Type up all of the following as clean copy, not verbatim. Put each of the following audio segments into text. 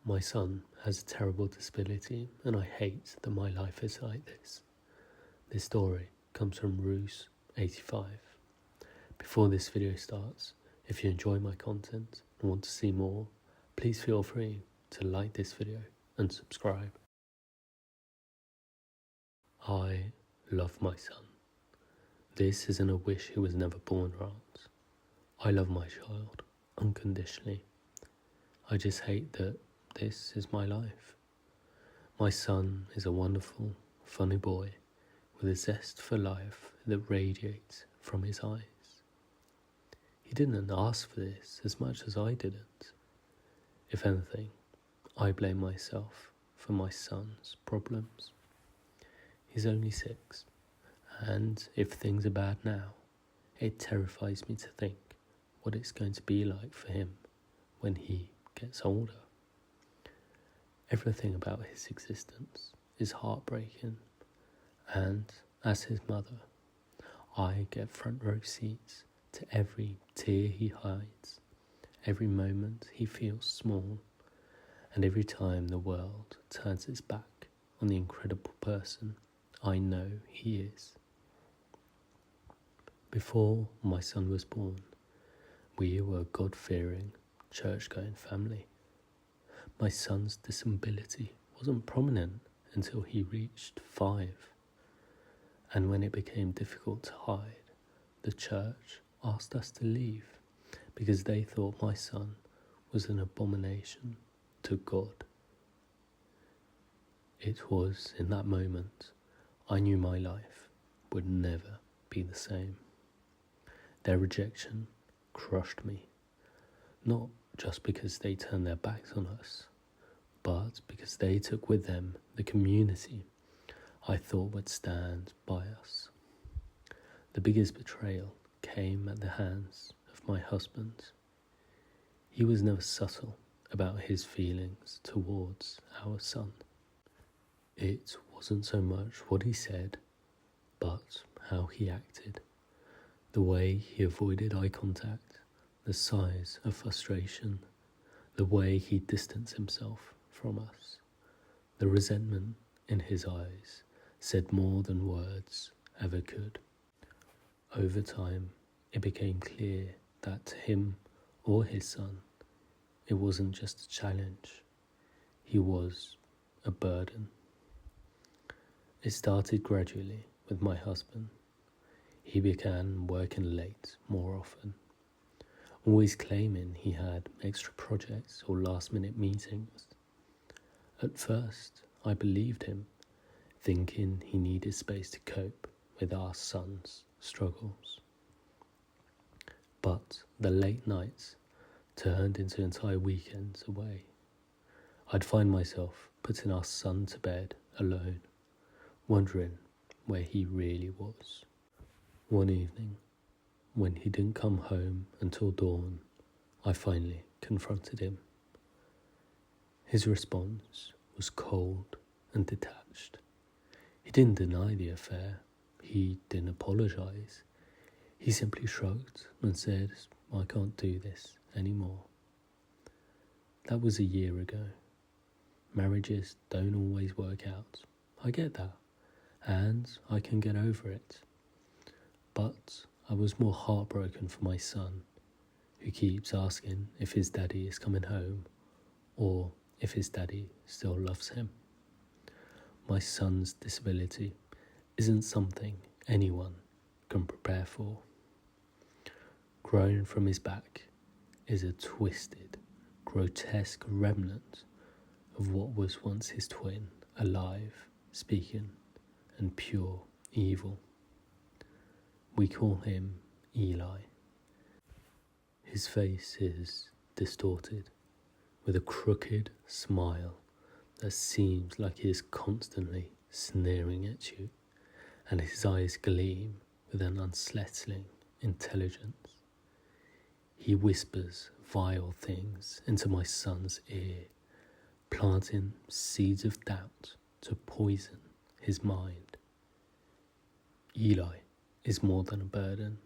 My son has a terrible disability and I hate that my life is like this. This story comes from Roos85. Before this video starts, if you enjoy my content and want to see more, please feel free to like this video and subscribe. I love my son. This isn't a wish he was never born rant. I love my child unconditionally. I just hate that this is my life. My son is a wonderful, funny boy with a zest for life that radiates from his eyes. He didn't ask for this as much as I didn't. If anything, I blame myself for my son's problems. He's only 6, and if things are bad now, it terrifies me to think what it's going to be like for him when he gets older. Everything about his existence is heartbreaking, and as his mother, I get front row seats to every tear he hides, every moment he feels small, and every time the world turns its back on the incredible person I know he is. Before my son was born, we were a God-fearing, church-going family. My son's disability wasn't prominent until he reached 5, and when it became difficult to hide, the church asked us to leave because they thought my son was an abomination to God. It was in that moment I knew my life would never be the same. Their rejection crushed me, not just because they turned their backs on us, but because they took with them the community I thought would stand by us. The biggest betrayal came at the hands of my husband. He was never subtle about his feelings towards our son. It wasn't so much what he said, but how he acted. The way he avoided eye contact, the size of frustration, the way he distanced himself from us. The resentment in his eyes said more than words ever could. Over time, it became clear that to him or his son, it wasn't just a challenge, he was a burden. It started gradually with my husband. He began working late more often, always claiming he had extra projects or last-minute meetings. At first, I believed him, thinking he needed space to cope with our son's struggles. But the late nights turned into entire weekends away. I'd find myself putting our son to bed alone, wondering where he really was. One evening, when he didn't come home until dawn, I finally confronted him. His response was cold and detached. He didn't deny the affair. He didn't apologize. He simply shrugged and said, "I can't do this anymore." That was a year ago. Marriages don't always work out. I get that, and I can get over it. But I was more heartbroken for my son, who keeps asking if his daddy is coming home, or if his daddy still loves him. My son's disability isn't something anyone can prepare for. Growing from his back is a twisted, grotesque remnant of what was once his twin, alive, speaking, and pure evil. We call him Eli. His face is distorted, with a crooked smile that seems like he is constantly sneering at you, and his eyes gleam with an unsettling intelligence. He whispers vile things into my son's ear, planting seeds of doubt to poison his mind. Eli is more than a burden.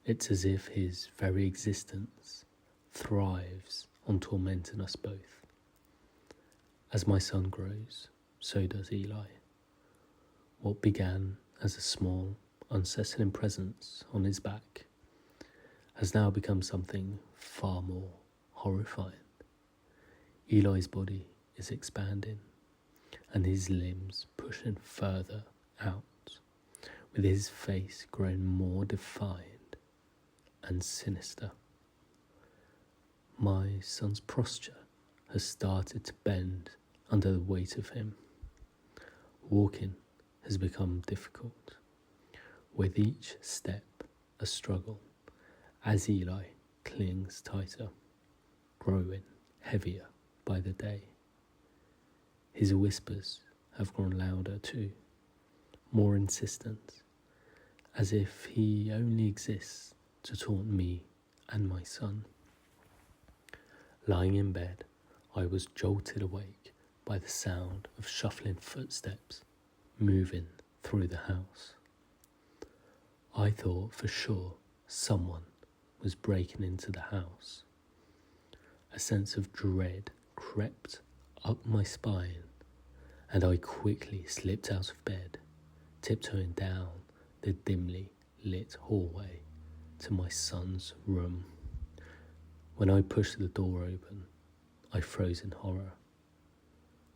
It's as if his very existence thrives on tormenting us both. As my son grows, so does Eli. What began as a small, unsettling presence on his back has now become something far more horrifying. Eli's body is expanding and his limbs pushing further out, with his face growing more defined and sinister. My son's posture has started to bend under the weight of him. Walking has become difficult, with each step a struggle as Eli clings tighter, growing heavier by the day. His whispers have grown louder too, more insistent, as if he only exists to taunt me and my son. Lying in bed, I was jolted awake by the sound of shuffling footsteps moving through the house. I thought for sure someone was breaking into the house. A sense of dread crept up my spine, and I quickly slipped out of bed, tiptoeing down the dimly lit hallway to my son's room. When I pushed the door open, I froze in horror.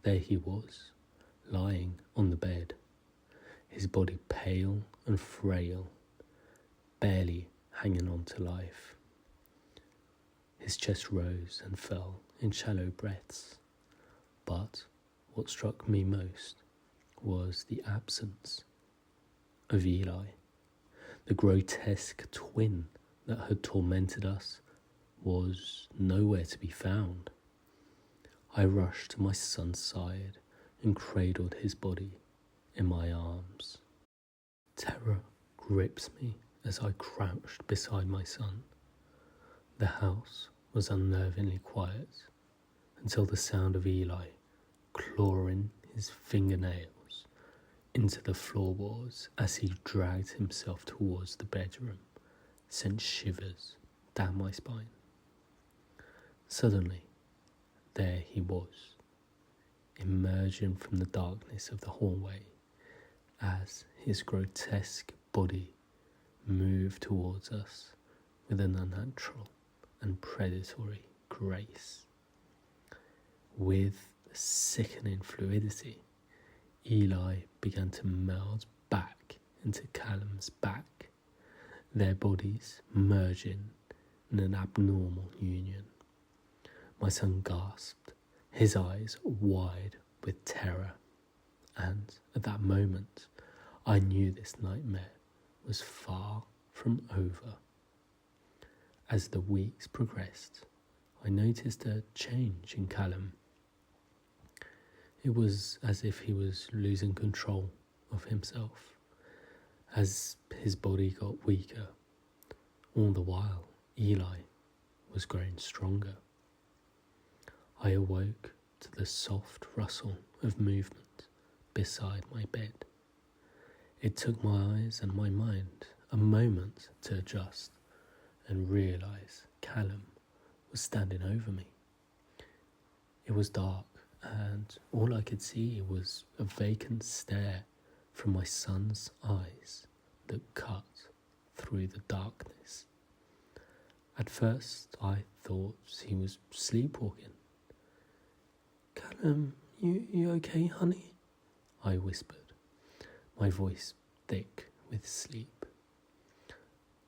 There he was, lying on the bed, his body pale and frail, barely hanging on to life. His chest rose and fell in shallow breaths, but what struck me most was the absence of Eli. The grotesque twin that had tormented us was nowhere to be found. I rushed to my son's side and cradled his body in my arms. Terror gripped me as I crouched beside my son. The house was unnervingly quiet until the sound of Eli clawing his fingernails into the floorboards as he dragged himself towards the bedroom sent shivers down my spine. Suddenly, there he was, emerging from the darkness of the hallway as his grotesque body moved towards us with an unnatural and predatory grace. With sickening fluidity, Eli began to meld back into Callum's back, their bodies merging in an abnormal union. My son gasped, his eyes wide with terror, and at that moment I knew this nightmare was far from over. As the weeks progressed, I noticed a change in Callum. It was as if he was losing control of himself, as his body got weaker. All the while, Eli was growing stronger. I awoke to the soft rustle of movement beside my bed. It took my eyes and my mind a moment to adjust and realise Callum was standing over me. It was dark, and all I could see was a vacant stare from my son's eyes that cut through the darkness. At first I thought he was sleepwalking. "Callum, you okay, honey?" I whispered, my voice thick with sleep.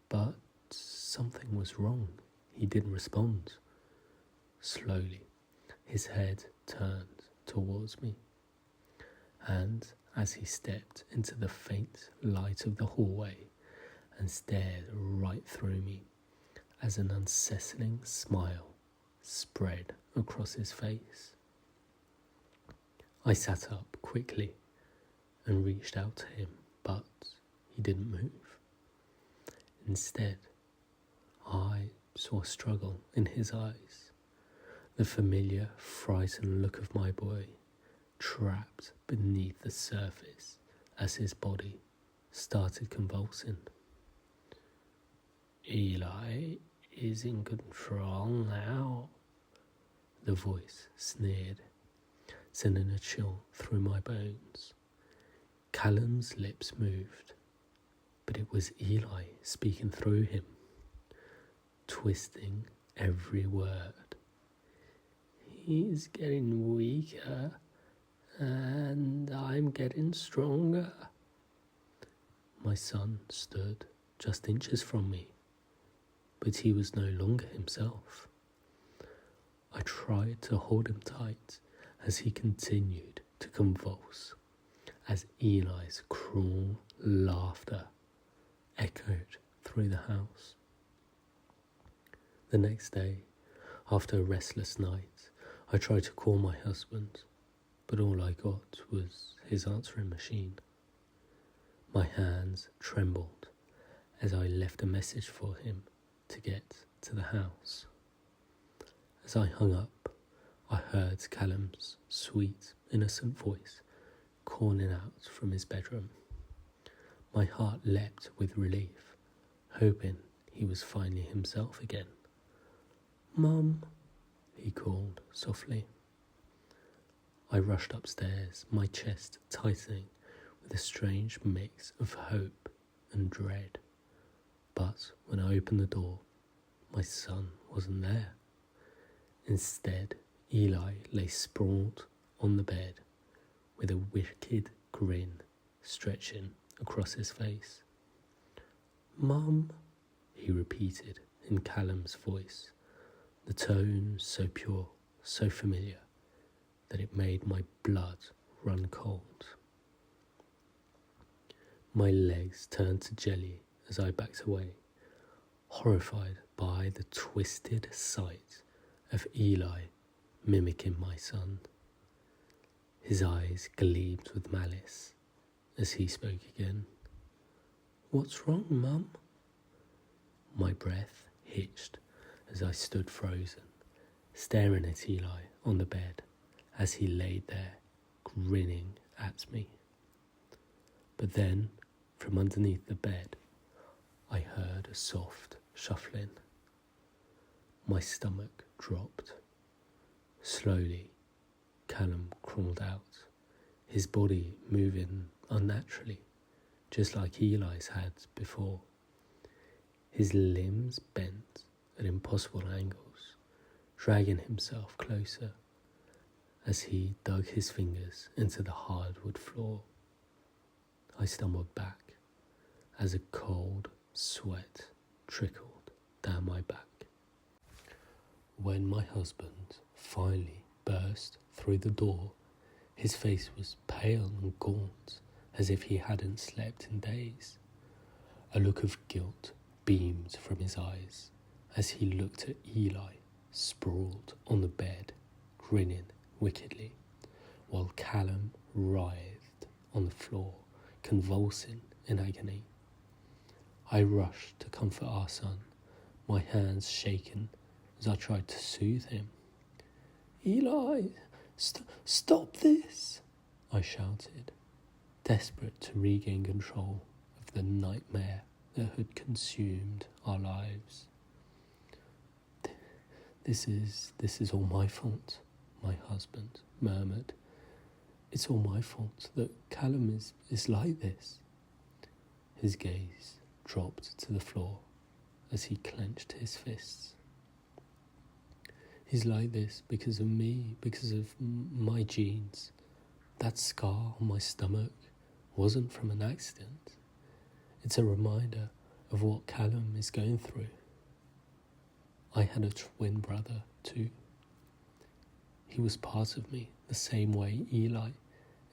But something was wrong. He didn't respond. Slowly, his head turned towards me, and as he stepped into the faint light of the hallway and stared right through me, as an unsettling smile spread across his face. I sat up quickly and reached out to him, but he didn't move. Instead, I saw struggle in his eyes, the familiar, frightened look of my boy trapped beneath the surface as his body started convulsing. "Eli is in control now," the voice sneered, sending a chill through my bones. Callum's lips moved, but it was Eli speaking through him, twisting every word. He's getting weaker, and I'm getting stronger. My son stood just inches from me, but he was no longer himself. I tried to hold him tight as he continued to convulse, as Eli's cruel laughter echoed through the house. The next day, after a restless night, I tried to call my husband, but all I got was his answering machine. My hands trembled as I left a message for him to get to the house. As I hung up, I heard Callum's sweet, innocent voice calling out from his bedroom. My heart leapt with relief, hoping he was finally himself again. "Mum," he called softly. I rushed upstairs, my chest tightening with a strange mix of hope and dread. But when I opened the door, my son wasn't there. Instead, Eli lay sprawled on the bed with a wicked grin stretching across his face. "Mum," he repeated in Callum's voice, the tone so pure, so familiar, that it made my blood run cold. My legs turned to jelly as I backed away, horrified by the twisted sight of Eli mimicking my son. His eyes gleamed with malice as he spoke again. "What's wrong, Mum?" My breath hitched as I stood frozen, staring at Eli on the bed as he laid there, grinning at me. But then, from underneath the bed, I heard a soft shuffling. My stomach dropped. Slowly, Callum crawled out, his body moving unnaturally, just like Eli's had before. His limbs bent at impossible angles, dragging himself closer as he dug his fingers into the hardwood floor. I stumbled back as a cold sweat trickled down my back. When my husband finally burst through the door, his face was pale and gaunt, as if he hadn't slept in days. A look of guilt beamed from his eyes as he looked at Eli, sprawled on the bed, grinning wickedly, while Callum writhed on the floor, convulsing in agony. I rushed to comfort our son, my hands shaking as I tried to soothe him. "Eli, stop this!" I shouted, desperate to regain control of the nightmare that had consumed our lives. This is all my fault," my husband murmured. "It's all my fault that Callum is like this." His gaze dropped to the floor as he clenched his fists. "He's like this because of me, because of my genes. That scar on my stomach wasn't from an accident. It's a reminder of what Callum is going through. I had a twin brother too. He was part of me the same way Eli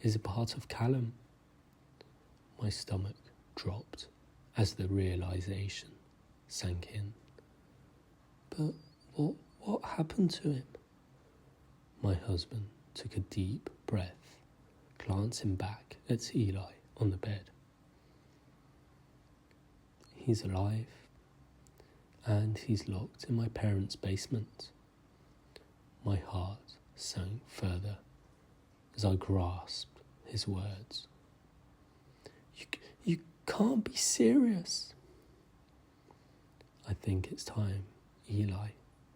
is a part of Callum." My stomach dropped as the realization sank in. "But what happened to him?" My husband took a deep breath, glancing back at Eli on the bed. "He's alive, and he's locked in my parents' basement." My heart sank further as I grasped his words. You can't be serious." "I think it's time Eli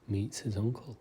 meets his uncle."